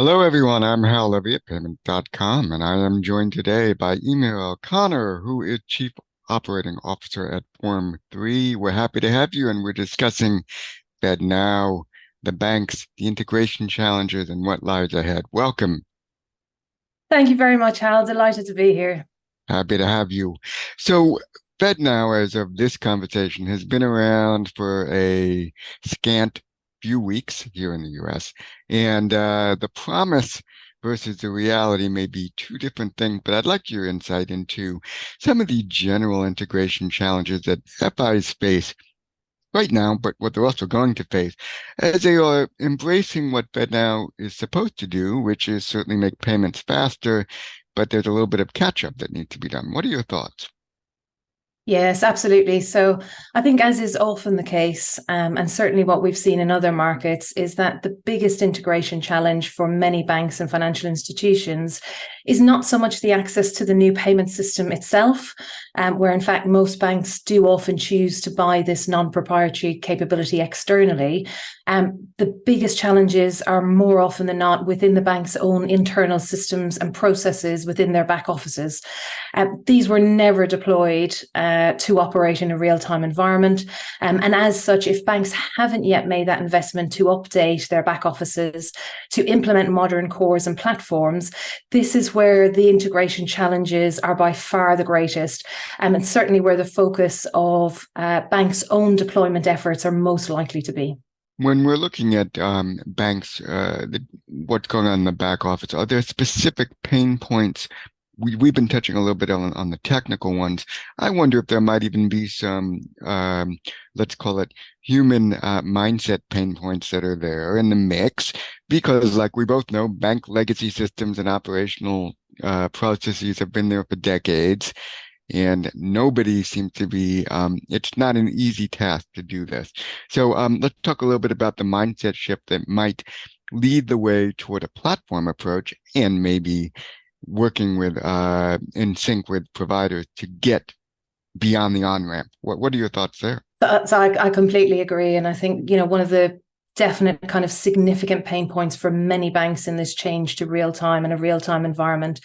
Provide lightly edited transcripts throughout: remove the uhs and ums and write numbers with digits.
Hello, everyone. I'm Hal Levy at payment.com, and I am joined today by Eimear O'Connor, who is Chief Operating Officer at Form 3. We're happy to have you, and we're discussing FedNow, the banks, the integration challenges, and what lies ahead. Welcome. Thank you very much, Hal. Delighted to be here. Happy to have you. So, FedNow, as of this conversation, has been around for a scant few weeks here in the US. And the promise versus the reality may be two different things, but I'd like your insight into some of the general integration challenges that FIs face right now, but what they're also going to face as they are embracing what FedNow is supposed to do, which is certainly make payments faster, but there's a little bit of catch up that needs to be done. What are your thoughts? Yes, absolutely. So I think, as is often the case, and certainly what we've seen in other markets, is that the biggest integration challenge for many banks and financial institutions is not so much the access to the new payment system itself, where in fact most banks do often choose to buy this non-proprietary capability externally. The biggest challenges are more often than not within the bank's own internal systems and processes within their back offices. These were never deployed to operate in a real-time environment. And as such, if banks haven't yet made that investment to update their back offices, to implement modern cores and platforms, this is where the integration challenges are by far the greatest, and certainly where the focus of banks' own deployment efforts are most likely to be. When we're looking at banks, what's going on in the back office, are there specific pain points? We've been touching a little bit on the technical ones. I wonder if there might even be some, let's call it human mindset pain points that are there in the mix, because like we both know, bank legacy systems and operational processes have been there for decades. And nobody seems to be, it's not an easy task to do this. So let's talk a little bit about the mindset shift that might lead the way toward a platform approach and maybe working with in sync with providers to get beyond the on-ramp. What are your thoughts there? So I completely agree. And I think, one of the definite kind of significant pain points for many banks in this change to real time and a real time environment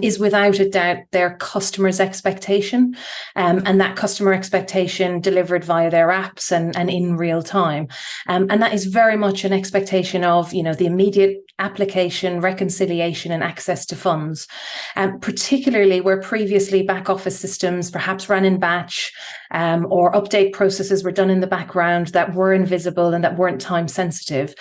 is without a doubt their customers' expectation, and that customer expectation delivered via their apps and in real time. And that is very much an expectation of, the immediate application, reconciliation, and access to funds, particularly where previously back office systems perhaps ran in batch, or update processes were done in the background that were invisible and that weren't time sensitive.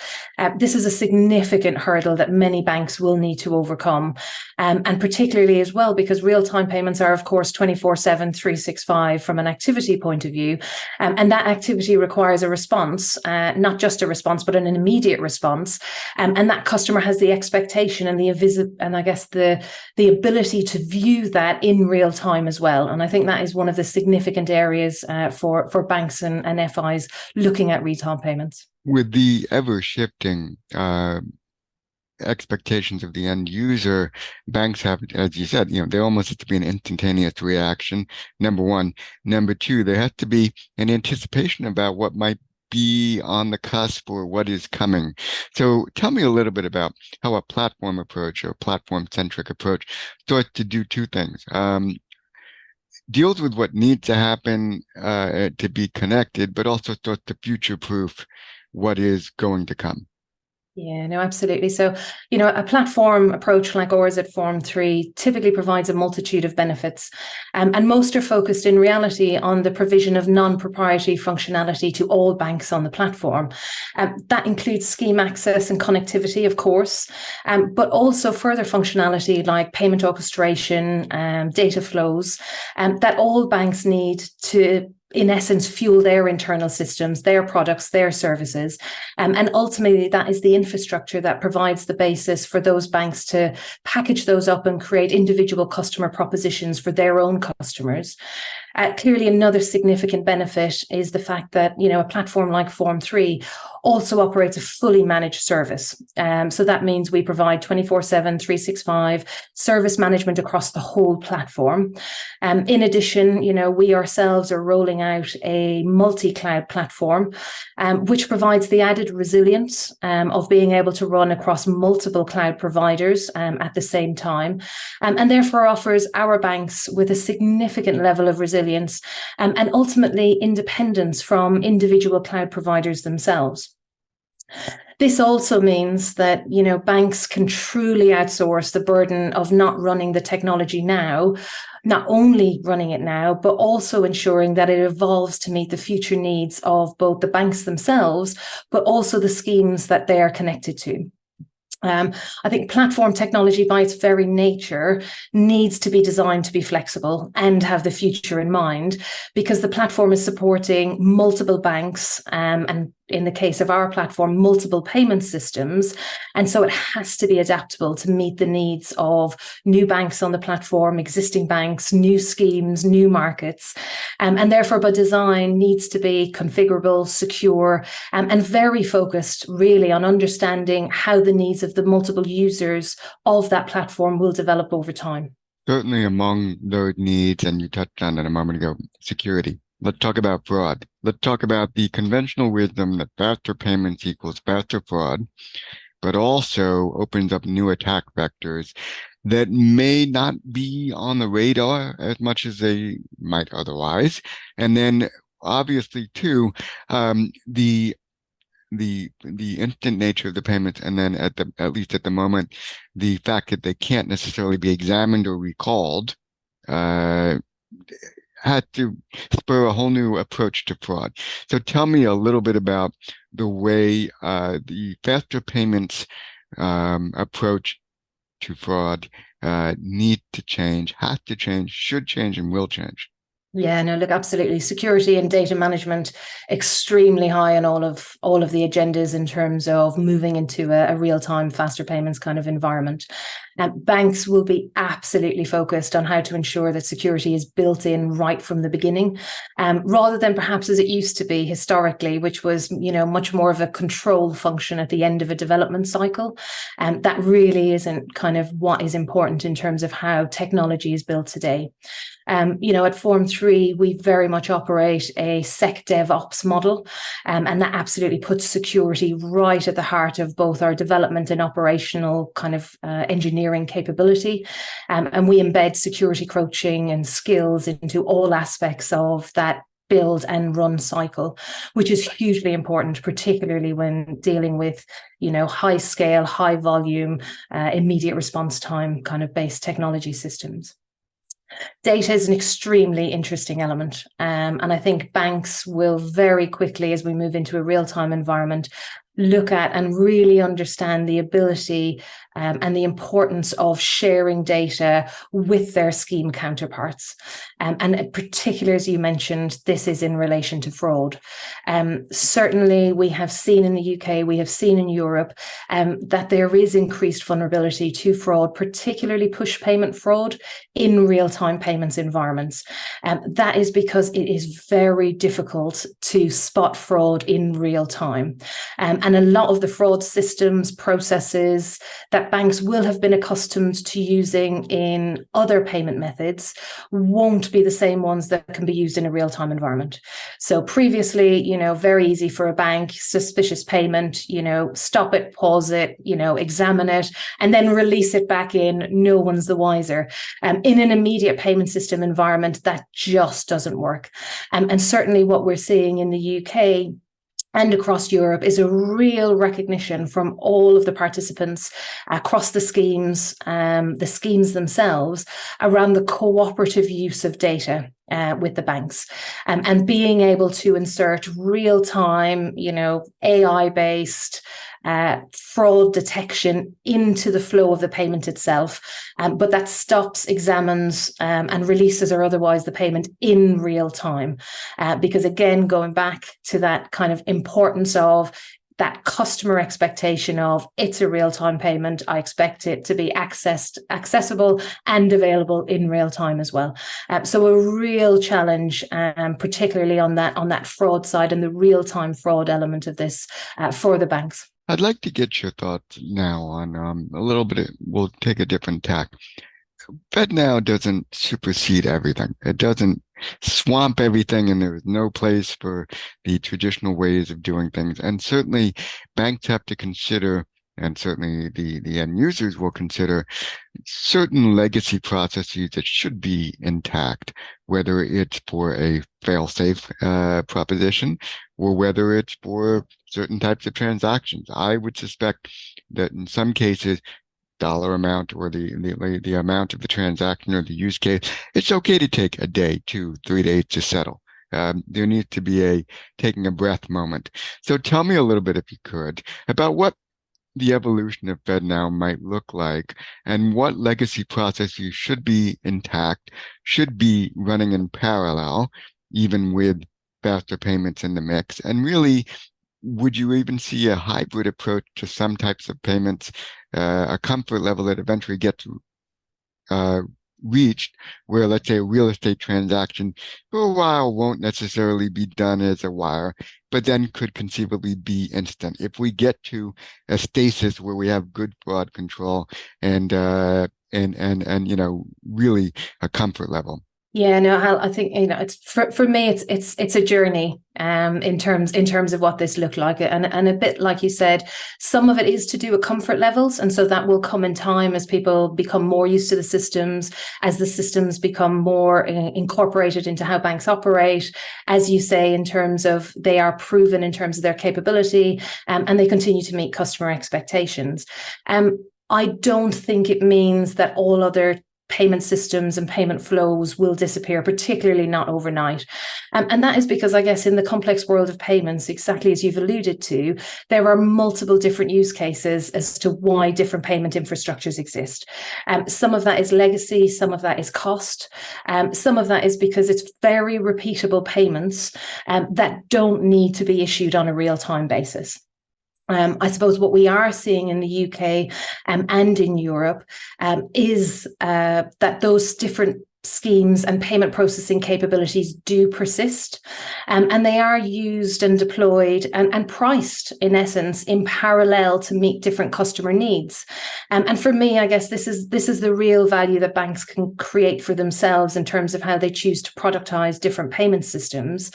This is a significant hurdle that many banks will need to overcome, and particularly as well because real-time payments are, of course, 24/7, 365 from an activity point of view, and that activity requires a response, not just a response, but an immediate response, and that customer has the expectation and the ability to view that in real time as well. And I think that is one of the significant areas for banks and FIs looking at retail payments. With the ever shifting expectations of the end user, banks have, as you said, there almost has to be an instantaneous reaction. Number one. Number two, there has to be an anticipation about what might be on the cusp or what is coming. So tell me a little bit about how a platform approach or platform-centric approach starts to do two things. Deals with what needs to happen to be connected, but also starts to future-proof what is going to come. Yeah, no, absolutely. So, a platform approach like ours at Form 3 typically provides a multitude of benefits, and most are focused in reality on the provision of non-proprietary functionality to all banks on the platform. That includes scheme access and connectivity, of course, but also further functionality like payment orchestration, data flows, that all banks need to, in essence, fuel their internal systems, their products, their services. And ultimately, that is the infrastructure that provides the basis for those banks to package those up and create individual customer propositions for their own customers. Clearly, another significant benefit is the fact that, a platform like Form3 also operates a fully managed service. So that means we provide 24/7, 365 service management across the whole platform. In addition, we ourselves are rolling out a multi-cloud platform, which provides the added resilience of being able to run across multiple cloud providers at the same time, and therefore offers our banks with a significant level of resilience and ultimately independence from individual cloud providers themselves. This also means that, banks can truly outsource the burden of not running the technology now, not only running it now, but also ensuring that it evolves to meet the future needs of both the banks themselves, but also the schemes that they are connected to. I think platform technology by its very nature needs to be designed to be flexible and have the future in mind, because the platform is supporting multiple banks and in the case of our platform, multiple payment systems. And so it has to be adaptable to meet the needs of new banks on the platform, existing banks, new schemes, new markets. And therefore, by design, needs to be configurable, secure, and very focused really on understanding how the needs of the multiple users of that platform will develop over time. Certainly among those needs, and you touched on it a moment ago, security. Let's talk about fraud. Let's talk about the conventional wisdom that faster payments equals faster fraud, but also opens up new attack vectors that may not be on the radar as much as they might otherwise. And then obviously too, the instant nature of the payments, and then at least at the moment, the fact that they can't necessarily be examined or recalled, had to spur a whole new approach to fraud. So tell me a little bit about the way the faster payments approach to fraud need to change, has to change, should change, and will change. Yeah, no, look, absolutely. Security and data management extremely high on all of the agendas in terms of moving into a real-time, faster payments kind of environment. Banks will be absolutely focused on how to ensure that security is built in right from the beginning, rather than perhaps as it used to be historically, which was, much more of a control function at the end of a development cycle. That really isn't kind of what is important in terms of how technology is built today. At Form3, we very much operate a SecDevOps model, and that absolutely puts security right at the heart of both our development and operational kind of engineering capability. And we embed security coaching and skills into all aspects of that build and run cycle, which is hugely important, particularly when dealing with, high scale, high volume, immediate response time kind of based technology systems. Data is an extremely interesting element. And I think banks will very quickly, as we move into a real-time environment, look at and really understand the ability and the importance of sharing data with their scheme counterparts. And in particular, as you mentioned, this is in relation to fraud. Certainly, we have seen in the UK, we have seen in Europe that there is increased vulnerability to fraud, particularly push payment fraud in real-time payments environments. That is because it is very difficult to spot fraud in real time. And a lot of the fraud systems, processes that banks will have been accustomed to using in other payment methods won't be the same ones that can be used in a real-time environment. So previously, very easy for a bank, suspicious payment, stop it, pause it, examine it, and then release it back in. No one's the wiser. In an immediate payment system environment, that just doesn't work. And certainly what we're seeing in the UK and across Europe is a real recognition from all of the participants across the schemes themselves around the cooperative use of data with the banks, and being able to insert real-time, AI-based fraud detection into the flow of the payment itself, but that stops, examines, and releases or otherwise the payment in real time. Because again, going back to that kind of importance of that customer expectation of it's a real-time payment. I expect it to be accessible and available in real time as well. So a real challenge, particularly on that fraud side and the real-time fraud element of this for the banks. I'd like to get your thoughts now on a little bit. We'll take a different tack. FedNow doesn't supersede everything. It doesn't swamp everything, and there is no place for the traditional ways of doing things. And certainly banks have to consider, and certainly the end users will consider, certain legacy processes that should be intact, whether it's for a fail-safe proposition or whether it's for certain types of transactions. I would suspect that in some cases, dollar amount or the amount of the transaction or the use case, it's okay to take a day, 2, 3 days to settle. There needs to be a taking a breath moment. So tell me a little bit, if you could, about what the evolution of FedNow might look like and what legacy processes should be intact, should be running in parallel, even with faster payments in the mix. And really, would you even see a hybrid approach to some types of payments, a comfort level that eventually gets reached where, let's say, a real estate transaction for a while won't necessarily be done as a wire, but then could conceivably be instant. If we get to a stasis where we have good fraud control and really a comfort level. Yeah, no, I think it's for me, it's a journey in terms of what this looked like, and a bit like you said, some of it is to do with comfort levels, and so that will come in time as people become more used to the systems, as the systems become more incorporated into how banks operate, as you say, in terms of they are proven in terms of their capability, and they continue to meet customer expectations. I don't think it means that all other payment systems and payment flows will disappear, particularly not overnight. And that is because, I guess, in the complex world of payments, exactly as you've alluded to, there are multiple different use cases as to why different payment infrastructures exist. Some of that is legacy, some of that is cost, some of that is because it's very repeatable payments that don't need to be issued on a real-time basis. I suppose what we are seeing in the UK and in Europe is that those different schemes and payment processing capabilities do persist, and they are used and deployed and priced, in essence, in parallel to meet different customer needs. And for me, I guess this is the real value that banks can create for themselves in terms of how they choose to productize different payment systems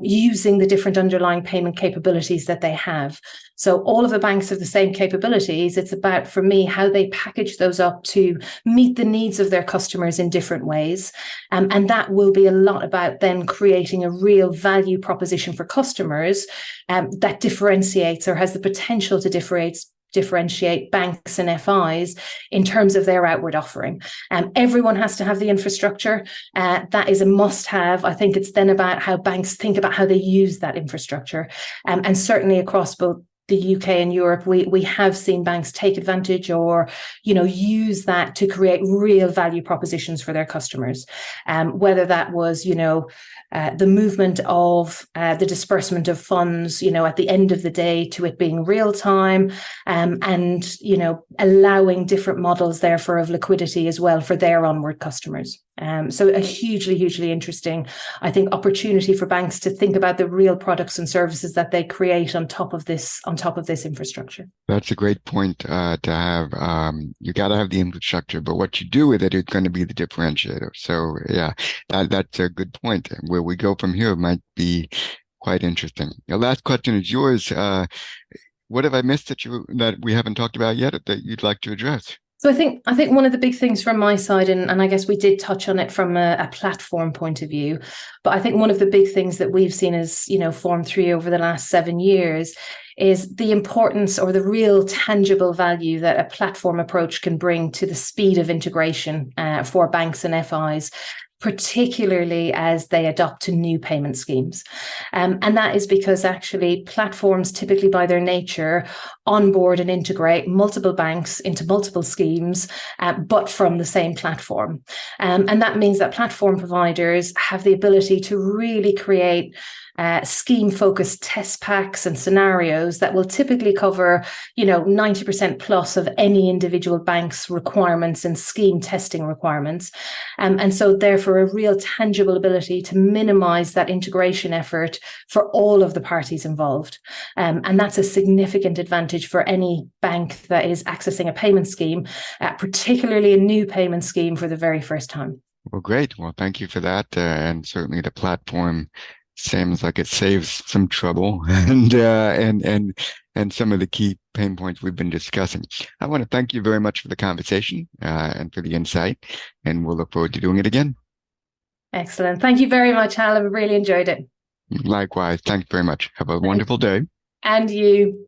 using the different underlying payment capabilities that they have. So all of the banks have the same capabilities. It's about, for me, how they package those up to meet the needs of their customers in different ways. And that will be a lot about then creating a real value proposition for customers that differentiates or has the potential to differentiate banks and FIs in terms of their outward offering. Everyone has to have the infrastructure. That is a must-have. I think it's then about how banks think about how they use that infrastructure. And certainly across both the UK and Europe, we have seen banks take advantage or, use that to create real value propositions for their customers. Whether that was, the movement of the disbursement of funds, at the end of the day to it being real time, and, allowing different models therefore of liquidity as well for their onward customers. So a hugely interesting, I think, opportunity for banks to think about the real products and services that they create on top of this infrastructure. That's a great point to have. You got to have the infrastructure, but what you do with it is going to be the differentiator. So yeah, that's a good point. Where we go from here might be quite interesting. The last question is yours. What have I missed that we haven't talked about yet that you'd like to address? So I think one of the big things from my side, and I guess we did touch on it from a platform point of view, but I think one of the big things that we've seen as, Form 3 over the last 7 years is the importance or the real tangible value that a platform approach can bring to the speed of integration for banks and FIs, particularly as they adopt to new payment schemes. And that is because actually platforms typically by their nature onboard and integrate multiple banks into multiple schemes, but from the same platform. And that means that platform providers have the ability to really create scheme-focused test packs and scenarios that will typically cover, 90% plus of any individual bank's requirements and scheme testing requirements. And so therefore a real tangible ability to minimize that integration effort for all of the parties involved. And that's a significant advantage for any bank that is accessing a payment scheme, particularly a new payment scheme for the very first time. Well, great. Well, thank you for that. And certainly the platform seems like it saves some trouble and some of the key pain points we've been discussing. I want to thank you very much for the conversation and for the insight, and we'll look forward to doing it again. Excellent. Thank you very much, Hal. I've really enjoyed it. Likewise. Thanks very much. Have a wonderful day. And you.